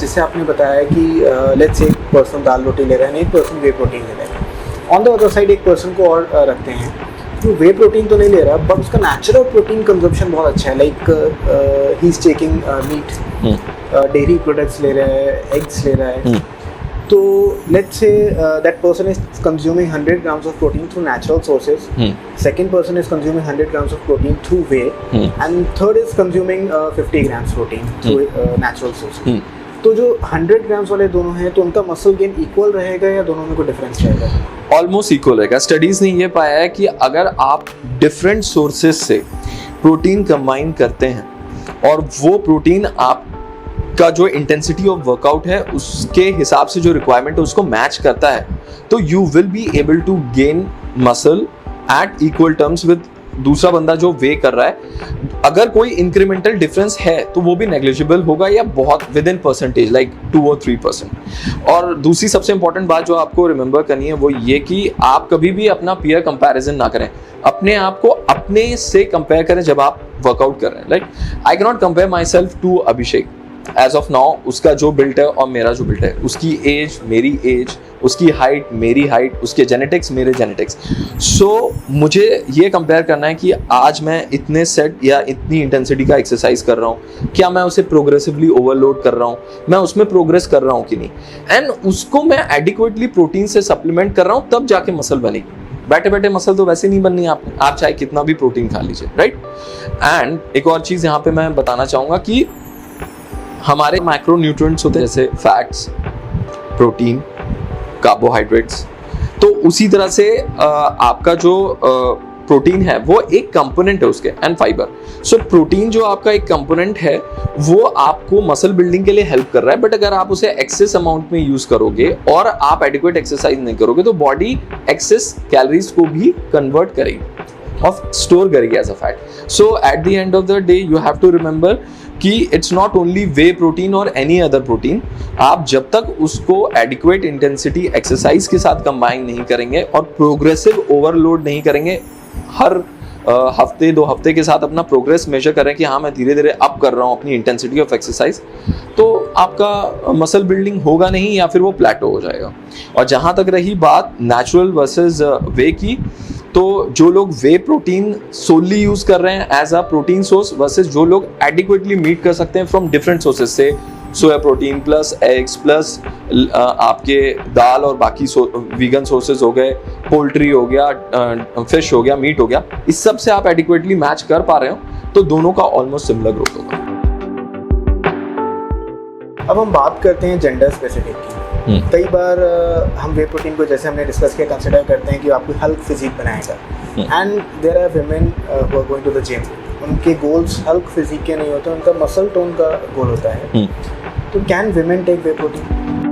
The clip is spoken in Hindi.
जैसे आपने बताया कि लेट्स से एक पर्सन दाल रोटी ले रहा है, एक पर्सन वे प्रोटीन ले रहा है, ऑन द अदर साइड एक पर्सन को और रखते हैं जो वे प्रोटीन तो नहीं ले रहा बट उसका नेचुरल प्रोटीन कंजप्शन बहुत अच्छा है, like he is taking meat, dairy products ले रहा है, एग्स ले रहा है, तो let's say that person is consuming 100 grams of protein through natural sources, second person is consuming 100 grams of protein through whey, and third is consuming 50 grams protein through natural sources. तो जो 100 grams वाले दोनों हैं तो उनका मसल गेन इक्वल रहेगा या दोनों में कोई डिफरेंस रहेगा? ऑलमोस्ट इक्वल रहेगा। स्टडीज ने ये पाया है कि अगर आप डिफरेंट सोर्सेज से प्रोटीन कंबाइन करते हैं और वो प्रोटीन आप का जो इंटेंसिटी ऑफ वर्कआउट है उसके हिसाब से जो रिक्वायरमेंट है उसको मैच करता है, तो you will be able to gain muscle at equal terms with दूसरा बंदा जो वे कर रहा है। अगर कोई इंक्रीमेंटल डिफरेंस है तो वो भी नेग्लिजिबल होगा या बहुत with in percentage like 2 or 3%। और दूसरी सबसे इंपॉर्टेंट बात जो आपको रिमेंबर करनी है वो ये कि आप कभी भी अपना पीयर कंपैरिजन ना करें, अपने आप को अपने से कंपेयर करें जब आप वर्कआउट कर रहे हैं। Like I can not compare myself to Abhishek as of now, उसका जो बिल्ट है और मेरा जो बिल्ट है, उसकी एज मेरी एज, उसकी हाइट मेरी हाइट, उसके जेनेटिक्स मेरे जेनेटिक्स। सो मुझे ये कंपेयर करना है कि आज मैं इतने सेट या इतनी इंटेंसिटी का एक्सरसाइज कर रहा हूँ, क्या मैं उसे प्रोग्रेसिवली ओवरलोड कर रहा हूँ, मैं उसमें प्रोग्रेस कर रहा हूँ कि नहीं, एंड उसको मैं एडिक्वेटली प्रोटीन से सप्लीमेंट कर रहा हूँ, तब जाके मसल बनेगी। बैठे बैठे मसल तो वैसे नहीं बननी आपने, आप चाहे कितना भी प्रोटीन खा लीजिए, राइट। एंड एक और चीज यहाँ पे मैं बताना चाहूंगा कि हमारे मैक्रो न्यूट्रिएंट्स होते हैं जैसे फैट्स, प्रोटीन, कार्बोहाइड्रेट्स, तो उसी तरह से आपका जो प्रोटीन है वो एक कंपोनेंट है उसके, एंड फाइबर। सो प्रोटीन जो आपका एक कंपोनेंट है वो आपको मसल बिल्डिंग के लिए हेल्प कर रहा है, बट अगर आप उसे एक्सेस अमाउंट में यूज करोगे और आप एडिक्वेट एक्सरसाइज नहीं करोगे तो बॉडी एक्सेस कैलोरीज को भी कन्वर्ट करेगी और स्टोर करेगी as a fat. So at the end of the day you have to remember कि it's not only whey protein और एनी अदर प्रोटीन, आप जब तक उसको एडिक्वेट इंटेंसिटी एक्सरसाइज के साथ कंबाइन नहीं करेंगे और प्रोग्रेसिव ओवरलोड नहीं करेंगे, हर हफ्ते 2 हफ्ते के साथ अपना प्रोग्रेस मेजर करें कि हाँ मैं धीरे धीरे अप कर रहा हूँ अपनी इंटेंसिटी ऑफ एक्सरसाइज, तो आपका मसल बिल्डिंग होगा नहीं या फिर वो प्लेटो हो जाएगा। और जहाँ तक रही बात नेचुरल वर्सेस वे की, तो जो लोग वे प्रोटीन सोली यूज कर रहे हैं as a protein source versus जो लोग एडिक्वेटली मीट कर सकते हैं फ्रॉम डिफरेंट सोर्सेज से, soya protein plus eggs plus आपके दाल और बाकी वीगन सोर्सेज हो गए, पोल्ट्री हो गया, फिश हो गया, मीट हो गया, इस सब से आप एडिक्वेटली मैच कर पा रहे हो तो दोनों का ऑलमोस्ट सिमिलर ग्रोथ होगा। अब हम बात करते हैं जेंडर स्पेसिफिक की। कई बार हम वे प्रोटीन को जैसे हमने डिस्कस किया कंसिडर करते हैं कि आपको हल्क फिजिक बनाएगा, and there are women who are going to the gym, उनके गोल्स हल्क फिजिक के नहीं होते, उनका मसल टोन का गोल होता है। तो can women take whey protein?